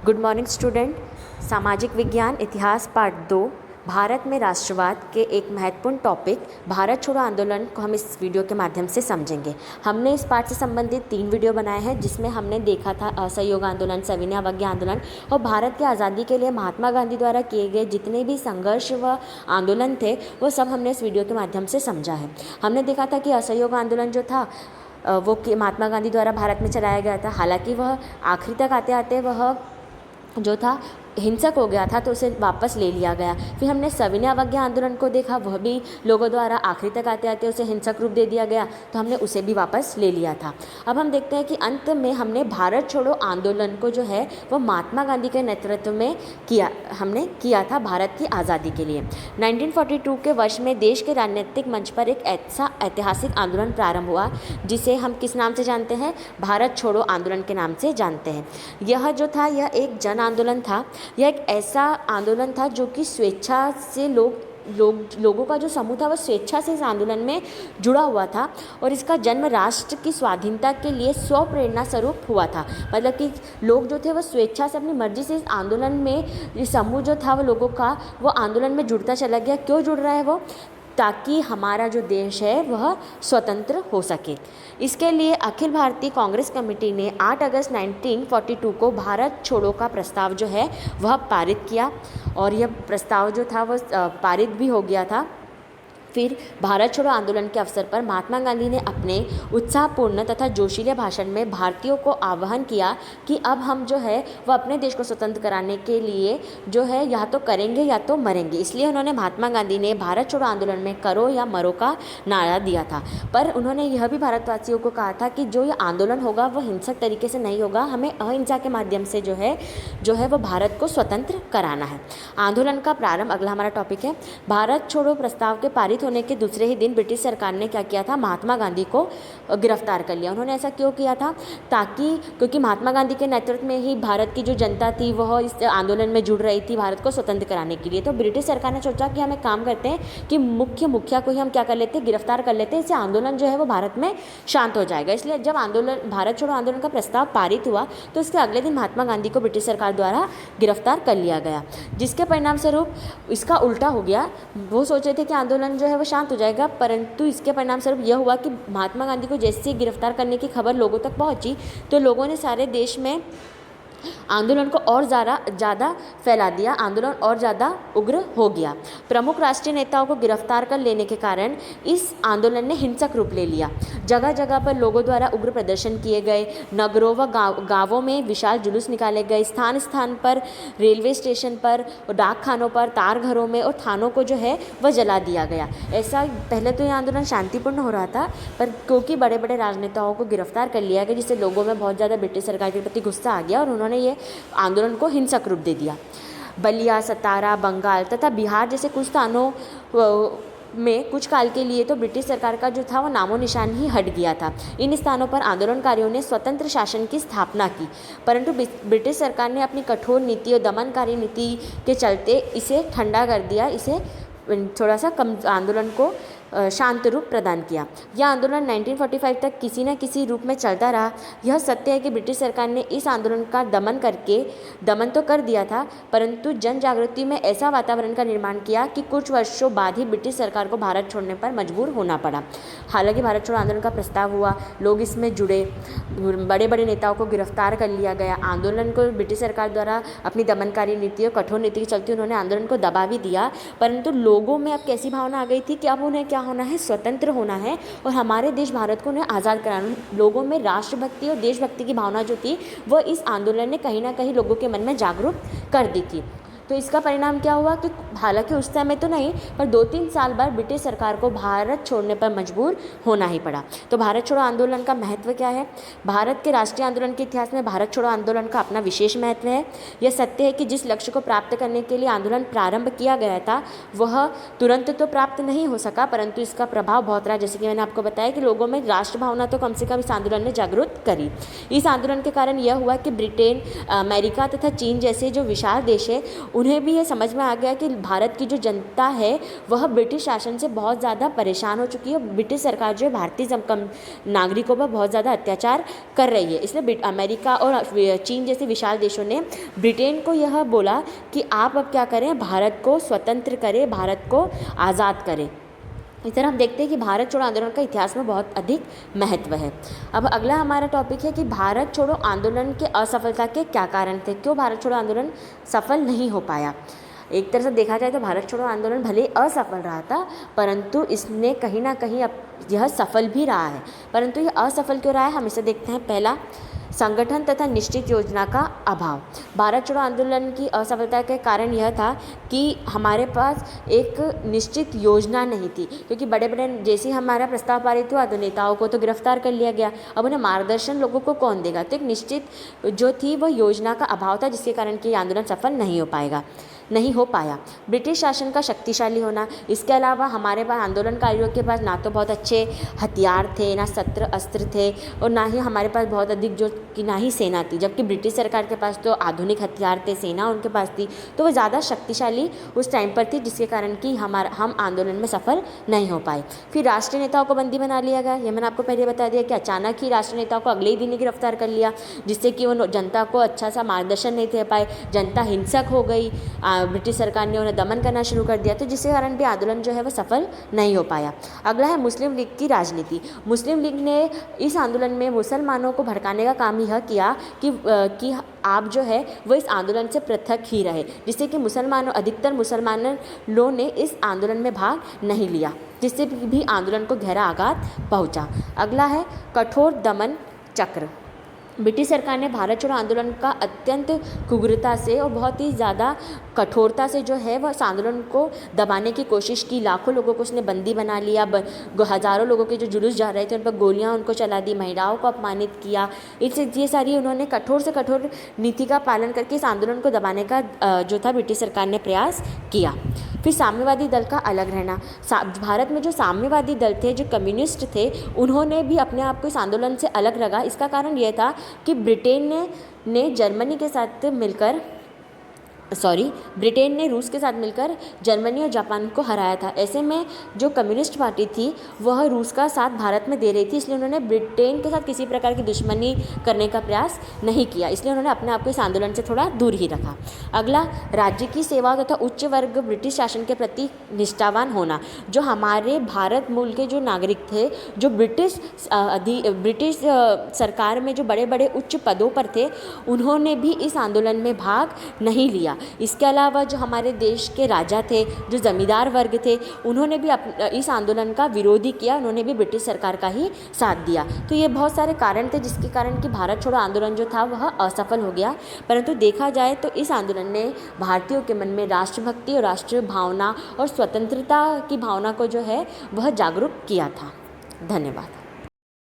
Good morning student. सामाजिक विज्ञान इतिहास पार्ट 2 भारत में राष्ट्रवाद के एक महत्वपूर्ण टॉपिक भारत छोड़ो आंदोलन को हम इस वीडियो के माध्यम से समझेंगे। हमने इस पार्ट से संबंधित 3 वीडियो बनाए हैं, जिसमें हमने देखा था असहयोग आंदोलन, सविनय अवज्ञा आंदोलन और भारत की आज़ादी के लिए महात्मा गांधी द्वारा किए गए जितने भी संघर्ष व आंदोलन थे वो सब हमने इस वीडियो के माध्यम से समझा है। हमने देखा था कि असहयोग आंदोलन जो था वो महात्मा गांधी द्वारा भारत में चलाया गया था। हालांकि वह आखिरी तक आते आते वह जो था हिंसक हो गया था, तो उसे वापस ले लिया गया। फिर हमने सविनय अवज्ञा आंदोलन को देखा, वह भी लोगों द्वारा आखिरी तक आते आते उसे हिंसक रूप दे दिया गया, तो हमने उसे भी वापस ले लिया था। अब हम देखते हैं कि अंत में हमने भारत छोड़ो आंदोलन को जो है वो महात्मा गांधी के नेतृत्व में किया था भारत की आज़ादी के लिए। 1942 के वर्ष में देश के राजनीतिक मंच पर एक ऐसा ऐतिहासिक आंदोलन प्रारंभ हुआ जिसे हम किस नाम से जानते हैं? भारत छोड़ो आंदोलन के नाम से जानते हैं। यह जो था यह एक जन आंदोलन था। यह एक ऐसा आंदोलन था जो कि स्वेच्छा से लोगों का जो समूह था वह स्वेच्छा से इस आंदोलन में जुड़ा हुआ था और इसका जन्म राष्ट्र की स्वाधीनता के लिए स्वप्रेरणा स्वरूप हुआ था। मतलब कि लोग जो थे वो स्वेच्छा से अपनी मर्जी से इस आंदोलन में, ये समूह जो था वो लोगों का वो आंदोलन में जुड़ता चला गया। क्यों जुड़ रहा है वो? ताकि हमारा जो देश है वह स्वतंत्र हो सके। इसके लिए अखिल भारतीय कांग्रेस कमेटी ने 8 अगस्त 1942 को भारत छोड़ो का प्रस्ताव जो है वह पारित किया और यह प्रस्ताव जो था वह पारित भी हो गया था। फिर भारत छोड़ो आंदोलन के अवसर पर महात्मा गांधी ने अपने उत्साहपूर्ण तथा जोशीले भाषण में भारतीयों को आह्वान किया कि अब हम जो है वह अपने देश को स्वतंत्र कराने के लिए जो है या तो करेंगे या तो मरेंगे। इसलिए उन्होंने महात्मा गांधी ने भारत छोड़ो आंदोलन में करो या मरो का नारा दिया था। पर उन्होंने यह भी भारतवासियों को कहा था कि जो ये आंदोलन होगा वह हिंसक तरीके से नहीं होगा, हमें अहिंसा के माध्यम से जो है वह भारत को स्वतंत्र कराना है। आंदोलन का प्रारंभ, अगला हमारा टॉपिक है। भारत छोड़ो प्रस्ताव के पारित होने के दूसरे ही दिन ब्रिटिश सरकार ने क्या किया था? महात्मा गांधी को गिरफ्तार कर लिया। उन्होंने ऐसा क्यों किया था? क्योंकि महात्मा गांधी के नेतृत्व में ही भारत की जो जनता थी वह इस आंदोलन में जुड़ रही थी भारत को स्वतंत्र कराने के लिए। तो ब्रिटिश सरकार ने सोचा कि हम एक काम करते हैं कि मुखिया को ही हम क्या कर लेते हैं, गिरफ्तार कर लेते हैं। इससे आंदोलन जो है वो भारत में शांत हो जाएगा। इसलिए जब भारत छोड़ो आंदोलन का प्रस्ताव पारित हुआ तो उसके अगले दिन महात्मा गांधी को ब्रिटिश सरकार द्वारा गिरफ्तार कर लिया गया, जिसके परिणाम स्वरूप इसका उल्टा हो गया। वो सोच रहे थे कि आंदोलन जो है वो शांत हो जाएगा, परंतु इसके परिणाम स्वरूप यह हुआ कि महात्मा गांधी को जैसे ही गिरफ्तार करने की खबर लोगों तक पहुंची तो लोगों ने सारे देश में आंदोलन को और ज़्यादा फैला दिया। आंदोलन और ज़्यादा उग्र हो गया। प्रमुख राष्ट्रीय नेताओं को गिरफ्तार कर लेने के कारण इस आंदोलन ने हिंसक रूप ले लिया। जगह जगह पर लोगों द्वारा उग्र प्रदर्शन किए गए, नगरों व गाँवों में विशाल जुलूस निकाले गए, स्थान स्थान पर, रेलवे स्टेशन पर, डाक खानों पर, तार घरों में और थानों को जो है वह जला दिया गया। ऐसा पहले तो यह आंदोलन शांतिपूर्ण हो रहा था, पर क्योंकि बड़े बड़े राजनेताओं को गिरफ्तार कर लिया गया जिससे लोगों में बहुत ज़्यादा ब्रिटिश सरकार के प्रति गुस्सा आ गया और उन्होंने ये आंदोलन को हिंसक रूप दे दिया। बलिया, सतारा, बंगाल तथा बिहार जैसे कुछ स्थानों में कुछ काल के लिए तो ब्रिटिश सरकार का जो था वो नामो निशान ही हट गया था। इन स्थानों पर आंदोलनकारियों ने स्वतंत्र शासन की स्थापना की, परंतु ब्रिटिश सरकार ने अपनी कठोर नीति और दमनकारी नीति के चलते इसे ठंडा कर दिया, इसे थोड़ा सा कम आंदोलन को शांत रूप प्रदान किया। यह आंदोलन 1945 तक किसी न किसी रूप में चलता रहा। यह सत्य है कि ब्रिटिश सरकार ने इस आंदोलन का दमन तो कर दिया था, परंतु जन जागृति में ऐसा वातावरण का निर्माण किया कि कुछ वर्षों बाद ही ब्रिटिश सरकार को भारत छोड़ने पर मजबूर होना पड़ा। हालांकि भारत छोड़ो आंदोलन का प्रस्ताव हुआ, लोग इसमें जुड़े, बड़े बड़े नेताओं को गिरफ्तार कर लिया गया। आंदोलन को ब्रिटिश सरकार द्वारा अपनी दमनकारी नीति और कठोर नीति के चलते उन्होंने आंदोलन को दबा भी दिया, परंतु लोगों में अब कैसी भावना आ गई थी कि अब उन्हें क्या होना है, स्वतंत्र होना है और हमारे देश भारत को उन्हें आज़ाद कराना। लोगों में राष्ट्रभक्ति और देशभक्ति की भावना जो थी वह इस आंदोलन ने कहीं ना कहीं लोगों के मन में जागरूक कर दी थी। तो इसका परिणाम क्या हुआ कि हालांकि उस समय तो नहीं, पर 2-3 साल बाद ब्रिटिश सरकार को भारत छोड़ने पर मजबूर होना ही पड़ा। तो भारत छोड़ो आंदोलन का महत्व क्या है? भारत के राष्ट्रीय आंदोलन के इतिहास में भारत छोड़ो आंदोलन का अपना विशेष महत्व है। यह सत्य है कि जिस लक्ष्य को प्राप्त करने के लिए आंदोलन प्रारंभ किया गया था वह तुरंत तो प्राप्त नहीं हो सका, परंतु इसका प्रभाव बहुत रहा। जैसे कि मैंने आपको बताया कि लोगों में राष्ट्र भावना तो कम से कम इस आंदोलन ने जागरूक करी। इस आंदोलन के कारण यह हुआ कि ब्रिटेन, अमेरिका तथा चीन जैसे जो विशाल देश है उन्हें भी ये समझ में आ गया कि भारत की जो जनता है वह ब्रिटिश शासन से बहुत ज़्यादा परेशान हो चुकी है। ब्रिटिश सरकार जो है भारतीय नागरिकों पर बहुत ज़्यादा अत्याचार कर रही है। इसलिए अमेरिका और चीन जैसे विशाल देशों ने ब्रिटेन को यह बोला कि आप अब क्या करें, भारत को स्वतंत्र करें, भारत को आज़ाद करें। इस तरह हम देखते हैं कि भारत छोड़ो आंदोलन का इतिहास में बहुत अधिक महत्व है। अब अगला हमारा टॉपिक है कि भारत छोड़ो आंदोलन के असफलता के क्या कारण थे, क्यों भारत छोड़ो आंदोलन सफल नहीं हो पाया। एक तरह से देखा जाए तो भारत छोड़ो आंदोलन भले असफल रहा था, परंतु इसने कहीं ना कहीं अब यह सफल भी रहा है। परंतु यह असफल क्यों रहा है, हम इसे देखते हैं। पहला, संगठन तथा निश्चित योजना का अभाव। भारत छोड़ो आंदोलन की असफलता के कारण यह था कि हमारे पास एक निश्चित योजना नहीं थी, क्योंकि बड़े बड़े जैसे हमारा प्रस्ताव पारित हुआ तो नेताओं को तो गिरफ्तार कर लिया गया। अब उन्हें मार्गदर्शन लोगों को कौन देगा। तो एक निश्चित जो थी वह योजना का अभाव था, जिसके कारण कि आंदोलन सफल नहीं हो पाया। ब्रिटिश शासन का शक्तिशाली होना, इसके अलावा हमारे पास आंदोलनकारियों के पास ना तो बहुत अच्छे हथियार थे, ना शस्त्र अस्त्र थे, और ना ही हमारे पास बहुत अधिक जो कि ना ही सेना थी। जबकि ब्रिटिश सरकार के पास तो आधुनिक हथियार थे, सेना उनके पास थी, तो वो ज़्यादा शक्तिशाली उस टाइम पर थी, जिसके कारण कि हम आंदोलन में सफल नहीं हो पाए। फिर राष्ट्रीय नेताओं को बंदी बना लिया गया। ये मैंने आपको पहले बता दिया कि अचानक ही राष्ट्रीय नेताओं को अगले ही दिन ही गिरफ्तार कर लिया, जिससे कि वो जनता को अच्छा सा मार्गदर्शन नहीं दे पाए। जनता हिंसक हो गई, ब्रिटिश सरकार ने उन्हें दमन करना शुरू कर दिया, तो जिसके कारण भी आंदोलन जो है वो सफल नहीं हो पाया। अगला है मुस्लिम लीग की राजनीति। मुस्लिम लीग ने इस आंदोलन में मुसलमानों को भड़काने का काम यह किया कि आप जो है वो इस आंदोलन से पृथक ही रहे, जिससे कि अधिकतर मुसलमानों ने इस आंदोलन में भाग नहीं लिया, जिससे भी आंदोलन को गहरा आघात पहुंचा। अगला है कठोर दमन चक्र। ब्रिटिश सरकार ने भारत छोड़ो आंदोलन का अत्यंत क्रूरता से और बहुत ही ज़्यादा कठोरता से जो है वह इस आंदोलन को दबाने की कोशिश की। लाखों लोगों को उसने बंदी बना लिया, हज़ारों लोगों के जो जुलूस जा रहे थे उन पर गोलियां उनको चला दी, महिलाओं को अपमानित किया। ये सारी उन्होंने कठोर से कठोर नीति का पालन करके इस आंदोलन को दबाने का जो था ब्रिटिश सरकार ने प्रयास किया। फिर साम्यवादी दल का अलग रहना। भारत में जो साम्यवादी दल थे, जो कम्युनिस्ट थे, उन्होंने भी अपने आप को इस आंदोलन से अलग रखा। इसका कारण यह था कि ब्रिटेन ने रूस के साथ मिलकर जर्मनी और जापान को हराया था। ऐसे में जो कम्युनिस्ट पार्टी थी वह रूस का साथ भारत में दे रही थी, इसलिए उन्होंने ब्रिटेन के साथ किसी प्रकार की दुश्मनी करने का प्रयास नहीं किया। इसलिए उन्होंने अपने आप को इस आंदोलन से थोड़ा दूर ही रखा। अगला, राज्य की सेवा तथा उच्च वर्ग ब्रिटिश शासन के प्रति निष्ठावान होना। जो हमारे भारत मूल के जो नागरिक थे, जो ब्रिटिश सरकार में जो बड़े बड़े उच्च पदों पर थे, उन्होंने भी इस आंदोलन में भाग नहीं लिया। इसके अलावा जो हमारे देश के राजा थे, जो जमींदार वर्ग थे, उन्होंने भी इस आंदोलन का विरोधी किया, उन्होंने भी ब्रिटिश सरकार का ही साथ दिया। तो ये बहुत सारे कारण थे जिसके कारण कि भारत छोड़ो आंदोलन जो था वह असफल हो गया। परंतु देखा जाए तो इस आंदोलन ने भारतीयों के मन में राष्ट्रभक्ति और राष्ट्रीय भावना और स्वतंत्रता की भावना को जो है वह जागरूक किया था। धन्यवाद।